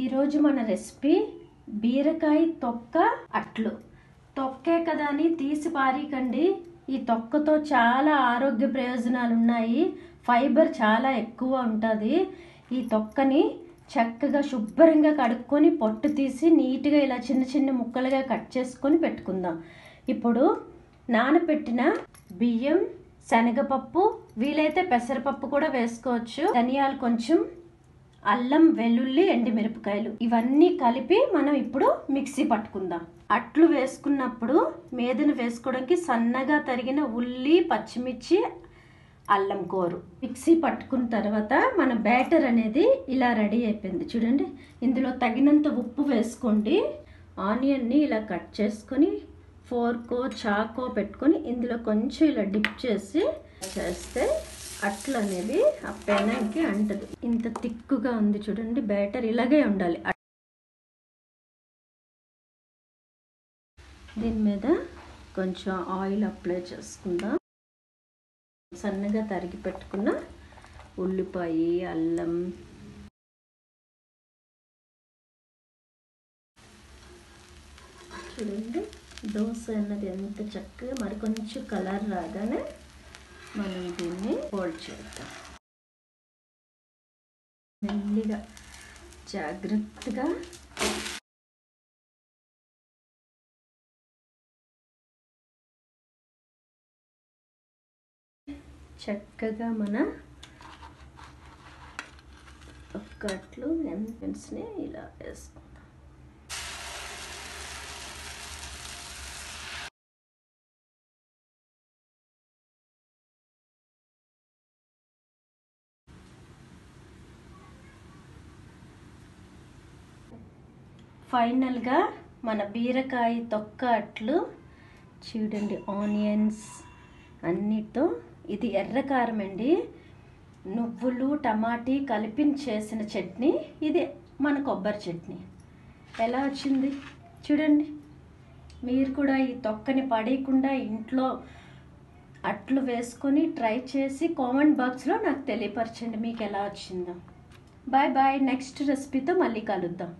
ఈరోజు మన రెసిపీ బీరకాయ తొక్క అట్లు. తొక్కే కదా అని తీసి పారీకండి. ఈ తొక్కతో చాలా ఆరోగ్య ప్రయోజనాలు ఉన్నాయి. ఫైబర్ చాలా ఎక్కువ ఉంటుంది. ఈ తొక్కని చక్కగా శుభ్రంగా కడుక్కొని పొట్టు తీసి నీట్గా ఇలా చిన్న చిన్న ముక్కలుగా కట్ చేసుకొని పెట్టుకుందాం. ఇప్పుడు నానబెట్టిన బియ్యం, శనగపప్పు, వీలైతే పెసరపప్పు కూడా వేసుకోవచ్చు, ధనియాలు కొంచెం, అల్లం, వెల్లుల్లి, ఎండుమిరపకాయలు ఇవన్నీ కలిపి మనం ఇప్పుడు మిక్సీ పట్టుకుందాం. అట్లు వేసుకున్నప్పుడు మీదన వేసుకోవడానికి సన్నగా తరిగిన ఉల్లి, పచ్చిమిర్చి, అల్లం కూరు మిక్సీ పట్టుకున్న తర్వాత మన బ్యాటర్ అనేది ఇలా రెడీ అయిపోయింది. చూడండి, ఇందులో తగినంత ఉప్పు వేసుకోండి. ఆనియన్ని ఇలా కట్ చేసుకొని ఫోర్కో చాకో పెట్టుకొని ఇందులో కొంచెం ఇలా డిప్ చేసి చేస్తే అట్లు అనేది ఆ పెనంకి అంటదు. ఇంత తిక్కుగా ఉంది చూడండి, బ్యాటర్ ఇలాగే ఉండాలి. దీని మీద కొంచెం ఆయిల్ అప్లై చేసుకుందాం. సన్నగా తరిగి పెట్టుకున్న ఉల్లిపాయ, అల్లం, చూడండి దోశ అన్నది ఎంత చక్కగా మరి కొంచెం కలర్ రాగానే మనం దీన్ని ఫోల్డ్ చేద్దాం. మెల్లిగా జాగ్రత్తగా చక్కగా మన ఒక్కట్లు ఎంట్రన్స్ని ఇలా వేసుకుందాం. ఫైనల్గా మన బీరకాయ తొక్క అట్లు చూడండి, ఆనియన్స్ అన్నిటితో. ఇది ఎర్రకారం అండి, నువ్వులు, టమాటీ కలిపి చేసిన చట్నీ. ఇది మన కొబ్బరి చట్నీ. ఎలా వచ్చింది చూడండి. మీరు కూడా ఈ తొక్కని పడేయకుండా ఇంట్లో అట్లు వేసుకొని ట్రై చేసి కామెంట్ బాక్స్లో నాకు తెలియపరచండి మీకు ఎలా వచ్చిందో. Bye bye. నెక్స్ట్ రెసిపీతో మళ్ళీ కలుద్దాం.